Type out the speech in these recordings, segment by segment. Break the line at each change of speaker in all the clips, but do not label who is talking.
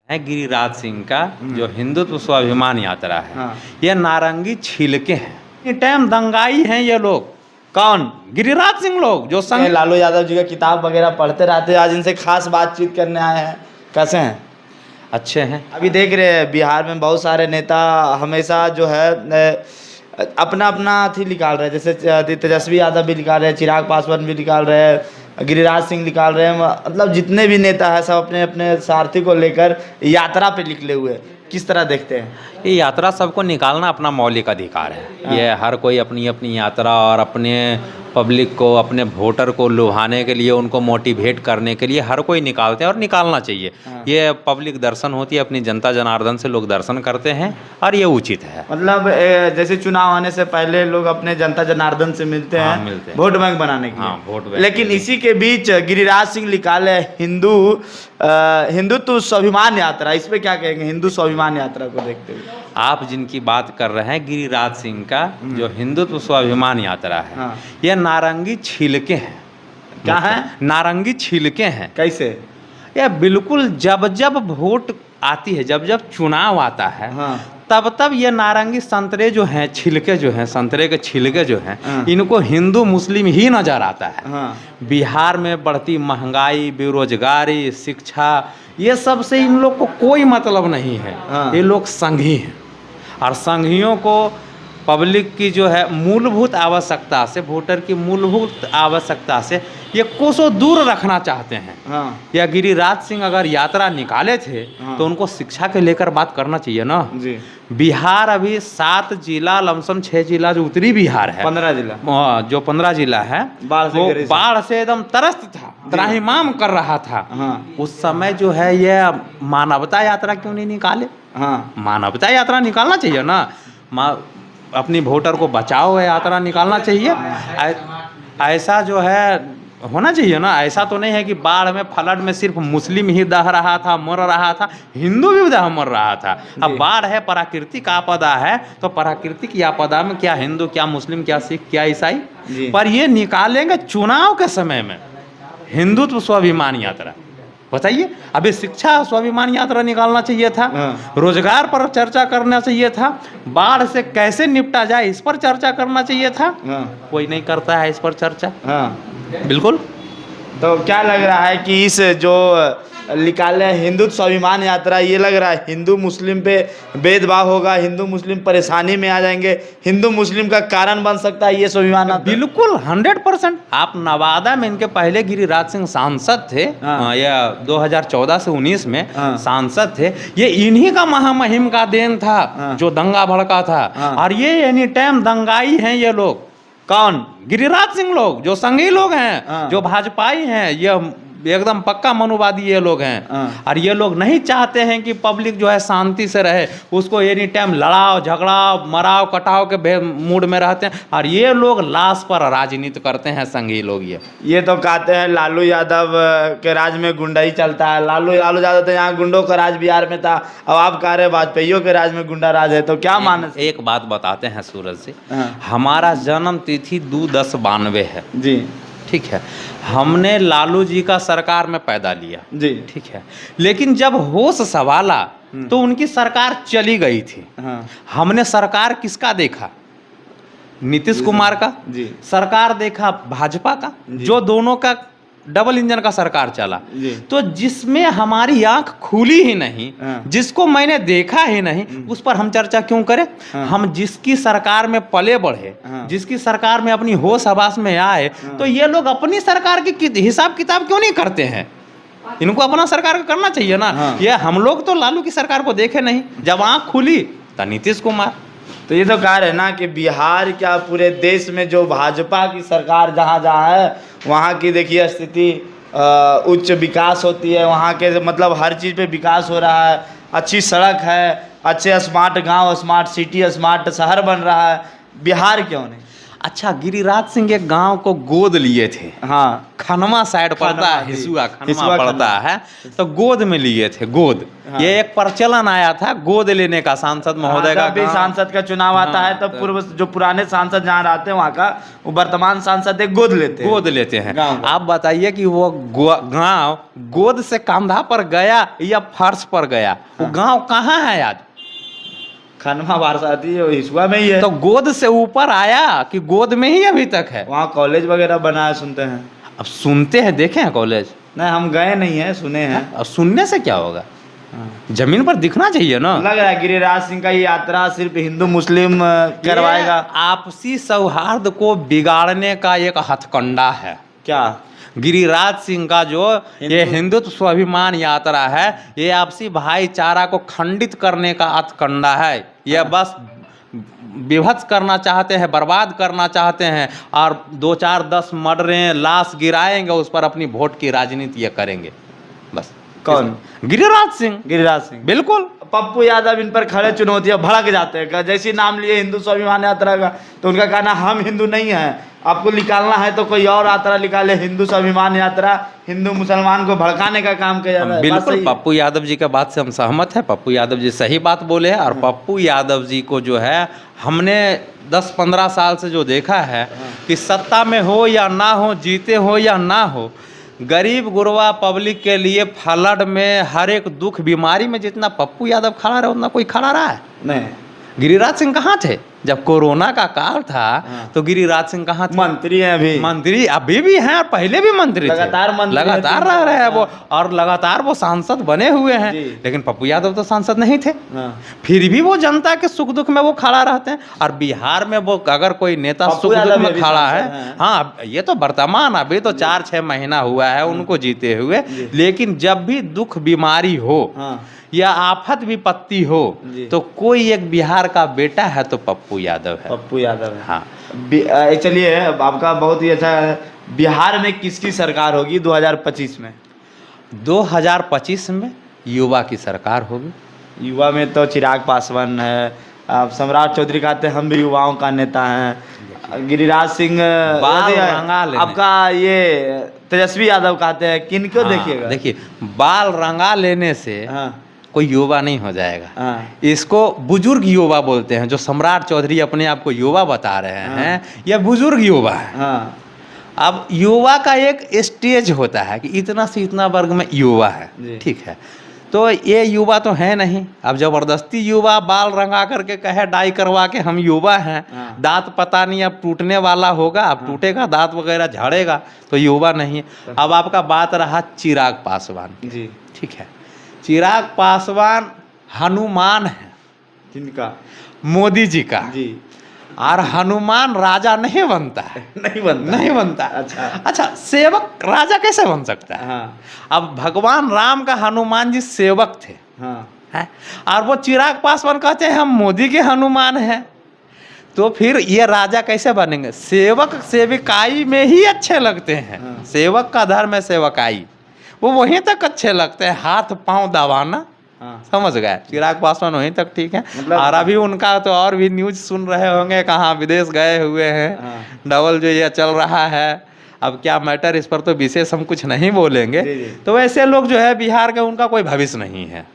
है गिरिराज सिंह का जो हिंदुत्व स्वाभिमान यात्रा है।
हाँ।
ये नारंगी छिलके हैं, ये टाइम दंगाई हैं ये लोग। कौन? गिरिराज सिंह लोग जो संग
लालू यादव जी का किताब वगैरह पढ़ते रहते हैं, आज इनसे खास बातचीत करने आए हैं। कैसे हैं?
अच्छे हैं।
अभी देख रहे हैं बिहार में बहुत सारे नेता हमेशा जो है अपना अपना अथी निकाल रहे हैं, जैसे तेजस्वी यादव भी निकाल रहे हैं, चिराग पासवान भी निकाल रहे हैं, गिरिराज सिंह निकाल रहे हैं। मतलब जितने भी नेता हैं सब अपने अपने सारथी को लेकर यात्रा पे निकले हुए हैं। किस तरह देखते हैं?
ये यात्रा सबको निकालना अपना मौलिक अधिकार है। ये हर कोई अपनी अपनी यात्रा और अपने पब्लिक को, अपने वोटर को लुभाने के लिए, उनको मोटिवेट करने के लिए हर कोई निकालते हैं और निकालना चाहिए। ये पब्लिक दर्शन होती है, अपनी जनता जनार्दन से लोग दर्शन करते हैं और ये उचित है।
मतलब जैसे चुनाव आने से पहले लोग अपने जनता जनार्दन से मिलते हैं,
मिलते हैं
वोट बैंक बनाने के लिए।
Vote bank.
लेकिन इसी के बीच गिरिराज सिंह निकाले हिंदुत्व स्वाभिमान यात्रा, इस पे क्या कहेंगे? हिंदू स्वाभिमान यात्रा को देखते हुए
आप जिनकी बात कर रहे हैं गिरिराज सिंह का जो हिंदुत्व स्वाभिमान यात्रा है,
हाँ।
ये नारंगी छिलके हैं।
क्या है?
नारंगी छिलके हैं।
कैसे?
ये बिल्कुल जब जब वोट आती है, जब जब चुनाव आता है,
हाँ।
तब तब ये नारंगी संतरे जो हैं, छिलके जो हैं, संतरे के छिलके जो हैं,
हाँ।
इनको हिंदू मुस्लिम ही नजर आता है।
हाँ।
बिहार में बढ़ती महंगाई, बेरोजगारी, शिक्षा, ये सब से इन लोग को कोई मतलब नहीं है।
हाँ।
ये लोग संघी हैं और संघियों को पब्लिक की जो है मूलभूत आवश्यकता से, वोटर की मूलभूत आवश्यकता से ये कोसों दूर रखना चाहते हैं।
हाँ।
या गिरिराज सिंह अगर यात्रा निकाले थे
हाँ।
तो उनको शिक्षा के लेकर बात करना चाहिए ना
जी।
बिहार अभी 7 जिला, लमसम 6 जिला जो उत्तरी बिहार है,
15 जिला,
जो 15 जिला है,
बाढ़ से
वो
गिरे।
बाढ़ से एकदम त्रस्त था, त्राहिमाम कर रहा था।
हाँ।
उस समय जो है ये मानवता यात्रा क्यों नहीं निकाले?
हाँ।
मानवता यात्रा निकालना चाहिए ना। अपनी वोटर को बचाओ, यात्रा निकालना चाहिए। ऐसा जो है होना चाहिए ना। ऐसा तो नहीं है कि बाढ़ में, फ्लड में सिर्फ मुस्लिम ही दह रहा था, मर रहा था, हिंदू भी मर रहा था। अब बाढ़ है, प्राकृतिक आपदा है, तो प्राकृतिक आपदा में क्या हिंदू, क्या मुस्लिम, क्या सिख, क्या ईसाई, पर ये निकालेंगे चुनाव के समय में हिंदुत्व स्वाभिमान यात्रा। बताइए, अभी शिक्षा स्वाभिमान यात्रा निकालना चाहिए था। रोजगार पर चर्चा करना चाहिए था। बाढ़ से कैसे निपटा जाए इस पर चर्चा करना चाहिए था। कोई नहीं करता है इस पर चर्चा। बिल्कुल।
तो क्या लग रहा है कि इस जो निकाले हिंदुत्व स्वाभिमान यात्रा, ये लग रहा है हिंदू मुस्लिम पे भेदभाव होगा, हिंदू मुस्लिम परेशानी में आ जाएंगे, हिंदू मुस्लिम का कारण बन सकता है ये स्वाभिमान यात्रा?
बिल्कुल 100%। आप नवादा में इनके पहले गिरिराज सिंह सांसद थे। या 2014 से 19 में सांसद थे। ये इन्हीं का महामहिम का देन था जो दंगा भड़का था। और ये एनी टाइम दंगाई हैं ये लोग। कौन? गिरिराज सिंह लोग जो संघी लोग हैं, जो भाजपाई हैं, ये एकदम पक्का मनुवादी ये लोग हैं। और ये लोग नहीं चाहते हैं कि पब्लिक जो है शांति से रहे, उसको एनी टाइम लड़ाओ, झगड़ाओ, मराओ, कटाओ के मूड में रहते हैं। और ये लोग लाश पर राजनीति करते हैं, संघी लोग। ये
तो कहते हैं लालू यादव के राज में गुंडा ही चलता है। लालू यादव तो यहाँ गुंडों का राज बिहार में था, अब आप कह रहे वाजपेयी के राज में गुंडा राज है, तो क्या माने?
एक बात बताते हैं सूरज जी, हमारा जन्म तिथि 2/10/92 है जी। ठीक है, हमने लालू जी का सरकार में पैदा लिया जी। ठीक है, लेकिन जब होश संभाला तो उनकी सरकार चली गई थी। हमने सरकार किसका देखा? नीतीश कुमार का जी। सरकार देखा भाजपा का, जो दोनों का डबल इंजन का सरकार चला। तो जिसमें हमारी आंख खुली ही नहीं, जिसको मैंने देखा ही नहीं, उस पर हम चर्चा क्यों करें? हम जिसकी सरकार में पले बढ़े, जिसकी सरकार में अपनी होश हवास में आए, तो ये लोग अपनी सरकार की हिसाब किताब क्यों नहीं करते हैं? इनको अपना सरकार का करना चाहिए ना। ये हम लोग तो लालू की सरकार को देखे नहीं, जब आंख खुली तो नीतीश कुमार।
तो ये तो कह रहे हैं ना कि बिहार क्या पूरे देश में जो भाजपा की सरकार जहाँ जहाँ है, वहाँ की देखिए स्थिति उच्च विकास होती है, वहाँ के मतलब हर चीज़ पे विकास हो रहा है, अच्छी सड़क है, अच्छे स्मार्ट गांव, स्मार्ट सिटी, स्मार्ट शहर बन रहा है। बिहार क्यों नहीं?
अच्छा, गिरिराज सिंह एक गांव को गोद लिए थे।
हाँ,
खनवा साइड पड़ता है, हिसुआ खनवा पड़ता है, तो गोद में लिए थे, गोद। हाँ। ये एक प्रचलन आया था गोद लेने का, सांसद महोदय का।
भी सांसद का चुनाव आता है तब पूर्व जो पुराने सांसद जहाँ रहते हैं वहाँ का वो वर्तमान सांसद एक गोद लेते हैं।
आप बताइए कि वो गांव गोद से कंधा पर गया या फर्श पर गया? वो गांव कहाँ है आज?
खनवा वारसाती हिसुआ में ही है।
तो गोद से ऊपर आया कि गोद में ही अभी तक है?
वहाँ कॉलेज वगैरह बना है, सुनते हैं।
अब सुनते हैं, देखे हैं कॉलेज?
नहीं, हम गए नहीं है, सुने हैं।
अब सुनने से क्या होगा, जमीन पर दिखना चाहिए ना।
लग रहा है गिरिराज सिंह का ये यात्रा सिर्फ हिंदू मुस्लिम करवाएगा।
आपसी सौहार्द को बिगाड़ने का एक हथकंडा है।
क्या?
गिरिराज सिंह का जो ये हिंदुत्व स्वाभिमान यात्रा है, ये आपसी भाईचारा को खंडित करने का हथकंडा है। यह बस विभत्स करना चाहते हैं, बर्बाद करना चाहते हैं, और 2-4-10 मर्डरें, लाश गिराएंगे, उस पर अपनी वोट की राजनीति ये करेंगे बस।
कौन?
गिरिराज सिंह।
गिरिराज सिंह,
बिल्कुल।
पप्पू यादव इन पर खड़े चुनौतियां भड़क जाते हैं। जैसे नाम लिए हिंदू स्वाभिमान यात्रा का, तो उनका कहना हम हिंदू नहीं हैं, आपको निकालना है तो कोई और यात्रा निकाले। हिंदू स्वाभिमान यात्रा हिंदू मुसलमान को भड़काने का काम किया जा रहा है।
बिल्कुल, पप्पू यादव जी के बात से हम सहमत हैं। पप्पू यादव जी सही बात बोले हैं। और पप्पू यादव जी को जो है हमने 10-15 साल से जो देखा है कि सत्ता में हो या ना हो, जीते हो या ना हो, गरीब गुरबा पब्लिक के लिए फ्लड में हर एक दुख बीमारी में जितना पप्पू यादव खड़ा रहा उतना कोई खड़ा रहा है
नहीं।
गिरिराज सिंह कहाँ थे जब कोरोना का काल था? तो गिरिराज सिंह कहाँ थे?
मंत्री हैं अभी,
मंत्री अभी भी हैं और पहले भी मंत्री
लगातार
रह रहे हैं वो, और लगातार वो सांसद बने हुए हैं। लेकिन पप्पू यादव तो सांसद नहीं थे, फिर भी वो जनता के सुख दुख में वो खड़ा रहते हैं। और बिहार में वो अगर कोई नेता सुख दुख में खड़ा है, हाँ, ये तो वर्तमान, अभी तो 4-6 महीना हुआ है उनको जीते हुए, लेकिन जब भी दुख बीमारी हो या आफत विपत्ति हो तो कोई एक बिहार का बेटा है तो पप्पू यादव है।
पप्पू यादव है।
हाँ,
चलिए, आपका बहुत ही अच्छा है। बिहार में किसकी सरकार होगी 2025 में?
2025 में युवा की सरकार होगी।
युवा में तो चिराग पासवान है, आप सम्राट चौधरी कहते हैं हम भी युवाओं का नेता हैं, गिरिराज सिंह, आपका ये तेजस्वी यादव कहते हैं। किनको देखिएगा? देखिए,
बाल रंगा लेने से कोई युवा नहीं हो जाएगा। इसको बुजुर्ग युवा बोलते हैं। जो सम्राट चौधरी अपने आप को युवा बता रहे हैं, यह बुजुर्ग युवा है। अब युवा का एक स्टेज होता है कि इतना से इतना वर्ग में युवा है, ठीक है। तो ये युवा तो है नहीं। अब जबरदस्ती युवा बाल रंगा करके कहे डाई करवा के हम युवा हैं, दांत पता नहीं अब टूटने वाला होगा, अब टूटेगा दांत वगैरह झाड़ेगा, तो युवा नहीं है। अब आपका बात रहा चिराग पासवान जी, ठीक है। चिराग पासवान हनुमान है।
किनका?
मोदी जी का
जी।
और हनुमान राजा नहीं बनता है, नहीं बनता। अच्छा, सेवक राजा कैसे बन सकता है? अब भगवान राम का हनुमान जी सेवक थे, है? और वो चिराग पासवान कहते हैं हम मोदी के हनुमान हैं, तो फिर ये राजा कैसे बनेंगे? सेवक सेविकाई में ही अच्छे लगते हैं। सेवक का धर्म है सेवकाई, वो वहीं तक अच्छे लगते हैं, हाथ पांव दबाना। समझ गए? चिराग पासवान वहीं तक ठीक है। और अभी उनका तो और भी न्यूज सुन रहे होंगे, कहाँ विदेश गए हुए हैं, डबल जो ये चल रहा है। अब क्या मैटर, इस पर तो विशेष हम कुछ नहीं बोलेंगे। तो वैसे लोग जो है बिहार के, उनका कोई भविष्य नहीं है।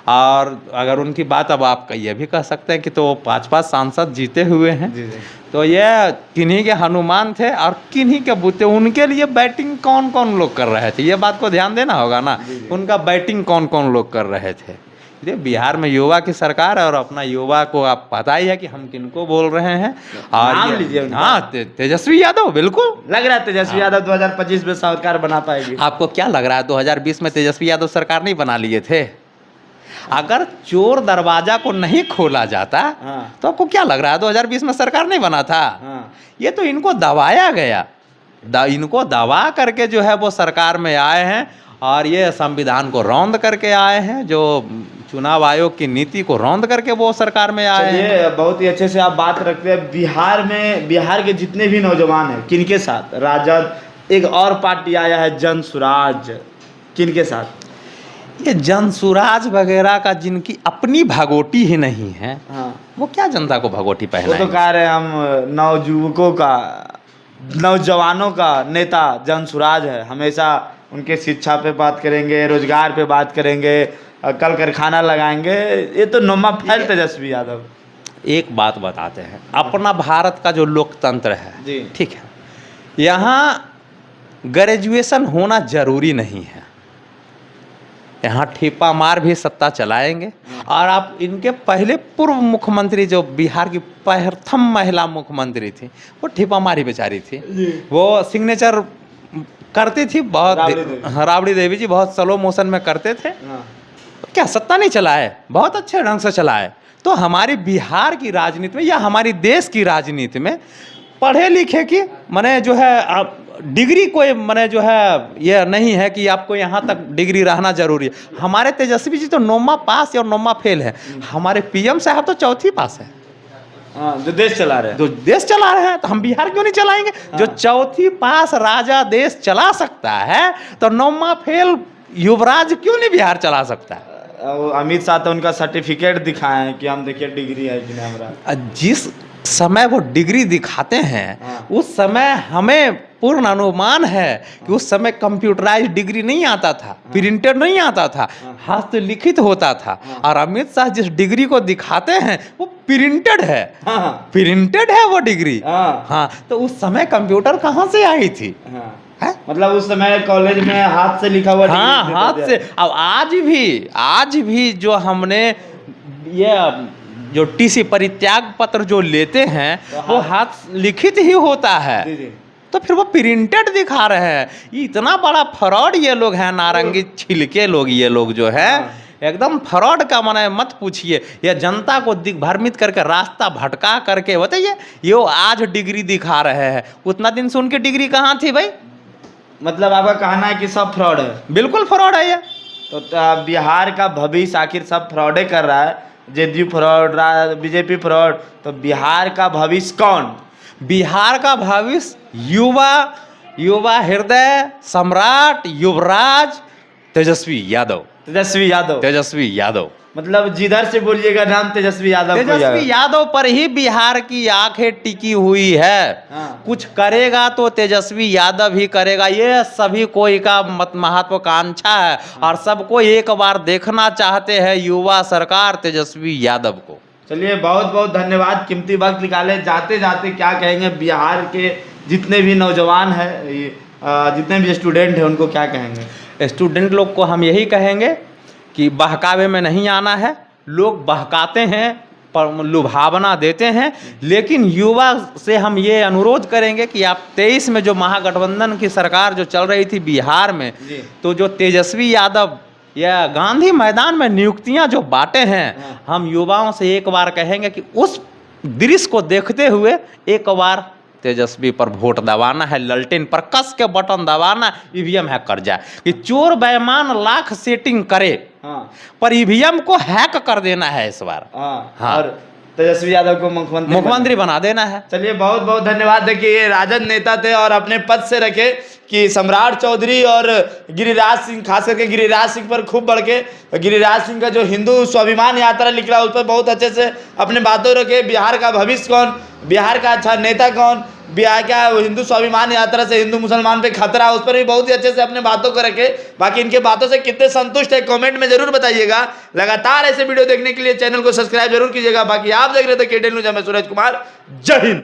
और अगर उनकी बात, अब आप ये भी कह सकते हैं कि तो 5-5 सांसद जीते हुए हैं, तो ये किन्हीं के हनुमान थे और किन्हीं के बूते। उनके लिए बैटिंग कौन कौन लोग कर रहे थे, ये बात को ध्यान देना होगा ना। उनका बैटिंग कौन कौन लोग कर रहे थे। ये बिहार में युवा की सरकार है, और अपना युवा को आप पता ही है कि हम किनको बोल रहे हैं। और हाँ, तेजस्वी यादव, बिल्कुल
लग रहा है तेजस्वी यादव 2025 में सरकार बना पाएगी।
आपको क्या लग रहा है 2020 में तेजस्वी यादव सरकार नहीं बना लिए थे? अगर चोर दरवाजा को नहीं खोला जाता तो आपको क्या लग रहा है 2020 में सरकार नहीं बना था? ये तो इनको दबाया गया, इनको दबा करके जो है वो सरकार में आए हैं, और ये संविधान को रौंद करके आए हैं, जो चुनाव आयोग की नीति को रौंद करके वो सरकार में आए हैं।
बहुत ही अच्छे से आप बात रखते हैं। बिहार में, बिहार के जितने भी नौजवान हैं, किनके साथ? राजद, एक और पार्टी आया है जन स्वराज, किनके साथ?
ये जनसुराज वगैरह का जिनकी अपनी भगोटी ही नहीं है,
हाँ,
वो क्या जनता को भगोटी
वो
पहनाएंगे?
तो कह रहे हैं हम नवयुवकों का, नौजवानों का नेता जनसुराज है, हमेशा उनके शिक्षा पे बात करेंगे, रोजगार पे बात करेंगे, कल कारखाना लगाएंगे। ये तो नुमा फैल तेजस्वी यादव।
एक बात बताते हैं, अपना भारत का जो लोकतंत्र है,
जी,
ठीक है, यहाँ ग्रेजुएशन होना जरूरी नहीं है, यहाँ ठेपा मार भी सत्ता चलाएंगे। और आप इनके पहले पूर्व मुख्यमंत्री जो बिहार की प्रथम महिला मुख्यमंत्री थी, वो ठेपा मारी बेचारी थी, वो सिग्नेचर करती थी बहुत, राबड़ी देवी जी बहुत स्लो मोशन में करते थे। क्या सत्ता नहीं चलाए? बहुत अच्छे ढंग से चलाए। तो हमारी बिहार की राजनीति में या हमारी देश की राजनीति में पढ़े लिखे की माने जो है आप डिग्री कोई माने जो है ये नहीं है कि आपको यहाँ तक डिग्री रहना जरूरी है। हमारे तेजस्वी जी तो नौमा पास और नौमा फेल है। हमारे पीएम साहब तो चौथी पास है।
जो देश चला रहे हैं,
जो देश चला रहे हैं, तो हम बिहार क्यों नहीं चलाएंगे? जो चौथी पास राजा देश चला सकता है, तो नौमा फेल युवराज क्यों नहीं बिहार चला सकता है?
अमित शाह तो उनका सर्टिफिकेट दिखाएं कि हम देखिए डिग्री है कि नहीं हमारा।
जिस समय वो डिग्री दिखाते हैं, उस समय हमें पूर्ण अनुमान है कि उस समय कंप्यूटराइज्ड डिग्री नहीं आता था, प्रिंटेड नहीं आता था, हस्तलिखित होता था। और अमित शाह जिस डिग्री को दिखाते हैं वो प्रिंटेड है, प्रिंटेड है वो डिग्री। हाँ, तो उस समय कंप्यूटर कहाँ से आई थी?
है? मतलब उस समय कॉलेज में हाथ से लिखा हुआ,
हाँ, हाथ से। अब आज भी जो हमने ये जो टीसी परित्याग पत्र जो लेते हैं, वो हाथ लिखित ही होता है। तो फिर वो प्रिंटेड दिखा रहे हैं। इतना बड़ा फ्रॉड ये लोग हैं, नारंगी छिलके लोग ये लोग जो है, एकदम फ्रॉड का माने मत पूछिए। ये जनता को दिग्भ्रमित करके रास्ता भटका करके बताइए, ये आज डिग्री दिखा रहे हैं। उतना दिन से उनकी डिग्री कहाँ थी भाई?
मतलब आपका कहना है कि सब फ्रॉड है?
बिल्कुल फ्रॉड है ये।
तो बिहार का भविष्य आखिर सब फ्रॉडे कर रहा है, जेडीयू फ्रॉड, बीजेपी फ्रॉड, तो बिहार का भविष्य कौन?
बिहार का भविष्य युवा हृदय सम्राट युवराज तेजस्वी यादव। मतलब
जिधर से बोलिएगा नाम तेजस्वी
यादव पर ही बिहार की आंखें टिकी हुई है। कुछ करेगा तो तेजस्वी यादव ही करेगा, ये सभी कोई का महत्वाकांक्षा है। और सबको एक बार देखना चाहते हैं युवा सरकार तेजस्वी यादव को।
चलिए, बहुत बहुत धन्यवाद, कीमती वक्त निकाले। जाते जाते क्या कहेंगे बिहार के जितने भी नौजवान हैं, जितने भी स्टूडेंट हैं, उनको क्या कहेंगे?
स्टूडेंट लोग को हम यही कहेंगे कि बहकावे में नहीं आना है। लोग बहकाते हैं, पर लुभावना देते हैं, लेकिन युवा से हम ये अनुरोध करेंगे कि आप 23 में जो महागठबंधन की सरकार जो चल रही थी बिहार में, तो जो तेजस्वी यादव या गांधी मैदान में नियुक्तियां जो बांटे हैं, हम युवाओं से एक बार कहेंगे कि उस दृश्य को देखते हुए एक बार तेजस्वी पर वोट दबाना है, ललटेन पर कस के बटन दबाना, ईवीएम हैक कर जाए। कि चोर बेईमान लाख सेटिंग करे, पर ईवीएम को हैक कर देना है इस बार।
और तेजस्वी यादव को मुख्यमंत्री
बना देना है।
चलिए, बहुत बहुत धन्यवाद। देखिए, ये राजद नेता थे और अपने पद से रखे कि सम्राट चौधरी और गिरिराज सिंह, खास करके गिरिराज सिंह पर खूब बढ़ के, गिरिराज सिंह का जो हिंदू स्वाभिमान यात्रा निकला उस पर बहुत अच्छे से अपने बातों रखे। बिहार का भविष्य कौन, बिहार का अच्छा नेता कौन, बिहार क्या हिंदू स्वाभिमान यात्रा से हिंदू मुसलमान पे खतरा, उस पर भी बहुत ही अच्छे से अपने बातों को रखे। बाकी इनके बातों से कितने संतुष्ट है कमेंट में जरूर बताइएगा। लगातार ऐसे वीडियो देखने के लिए चैनल को सब्सक्राइब जरूर कीजिएगा। बाकी आप देख रहे थे KTN न्यूज़, मैं सूरज कुमार। जय हिंद।